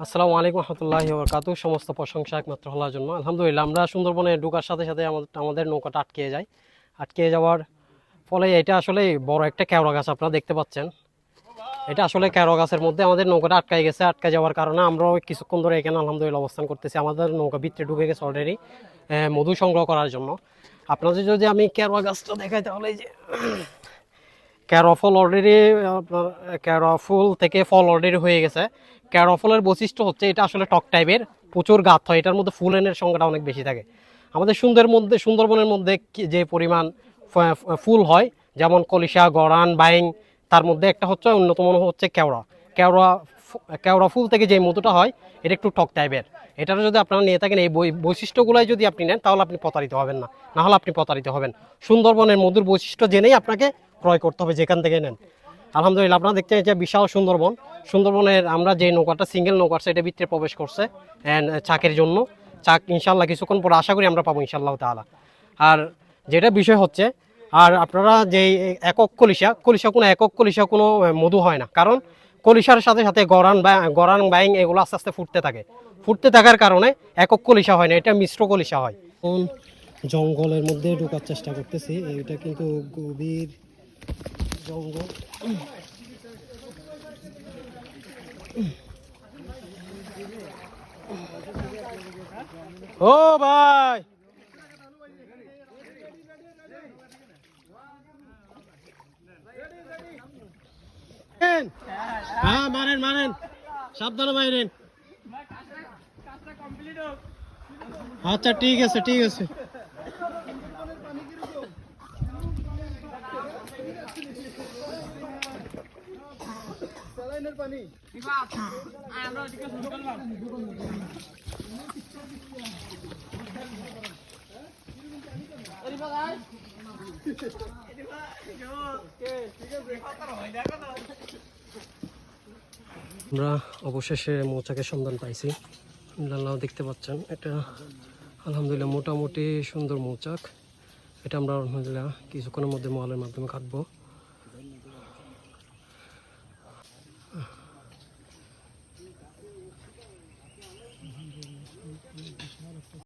আসসালামু আলাইকুম রহমতুল্লাহি ওয়া বারাকাতুহু। সমস্ত প্রশংসা একমাত্র আল্লাহর জন্য। আলহামদুলিল্লাহ, আমরা সুন্দরবনে ঢোকার সাথে সাথে আমাদের নৌকাটা আটকে যায়। আটকে যাওয়ার ফলে এটা আসলে বড় একটা কেওড়া গাছ আপনারা দেখতে পাচ্ছেন। এটা আসলে কেওড়া গাছের মধ্যে আমাদের নৌকাটা আটকাই গেছে। আটকে যাওয়ার কারণে আমরাও কিছুক্ষণ ধরে এখানে আলহামদুলিল্লাহ অবস্থান করতেছি। আমাদের নৌকা ভিতরে ঢুকে গেছে অলরেডি মধু সংগ্রহ করার জন্য। আপনাদের যদি আমি কেওড়া গাছটা দেখাই তাহলে এই যে কেওড়া ফল অলরেডি, আপনার কেওড়া ফুল থেকে ফল অলরেডি হয়ে গেছে। কেওড়া ফলের বৈশিষ্ট্য হচ্ছে এটা আসলে টক টাইপের, প্রচুর গাছ হয় এটার মধ্যে, ফুলের সংখ্যাটা অনেক বেশি থাকে। আমাদের সুন্দরবনের মধ্যে যে পরিমাণ ফুল হয়, যেমন কলিশা, গরান, বাইং, তার মধ্যে একটা হচ্ছে অন্যতম হচ্ছে কেওড়া। কেওড়া কেওড়া ফুল থেকে যে মধুটা হয় এটা একটু টক টাইপের। এটা যদি আপনারা নিয়ে থাকেন, এই বৈশিষ্ট্যগুলাই যদি আপনি নেন তাহলে আপনি প্রতারিত হবেন না, না হলে আপনি প্রতারিত হবেন। সুন্দরবনের মধুর বৈশিষ্ট্য জেনেই আপনাকে ক্রয় করতে হবে যেখান থেকে নেন। আলহামদুলিল্লাহ, আপনারা দেখতে যে বিশাল সুন্দরবন। সুন্দরবনের আমরা যে নৌকাটা সিঙ্গেল নৌকা সেটা ভিতরে প্রবেশ করছে চাকের জন্য। চাক ইনশাল্লাহ কিছুক্ষণ পরে আশা করি আমরা পাবো ইনশাল্লাহ তাআলা। আর যেটা বিষয় হচ্ছে, আর আপনারা যে একক কলিশা কোনো একক কলিশা কোনো মধু হয় না, কারণ কলিশার সাথে সাথে গরান বাইং এগুলো আস্তে আস্তে ফুটতে থাকার কারণে একক কলিশা হয় না, এটা মিশ্র কলিশা হয়। জঙ্গলের মধ্যে ঢোকার চেষ্টা করতেছি, এটা কিন্তু গভীর জঙ্গল। ও ভাই, হ্যাঁ মারেন মারেন, সাবধানে মারেন। আচ্ছা ঠিক আছে ঠিক আছে। আমরা অবশেষে মৌচাকের সন্ধান পাইছি। আল্লাহ দেখতে পাচ্ছেন, এটা আলহামদুলিল্লাহ মোটামুটি সুন্দর মৌচাক। এটা আমরা আলহামদুলিল্লাহ কিছুক্ষণের মধ্যে মলের মাধ্যমে কাটবো।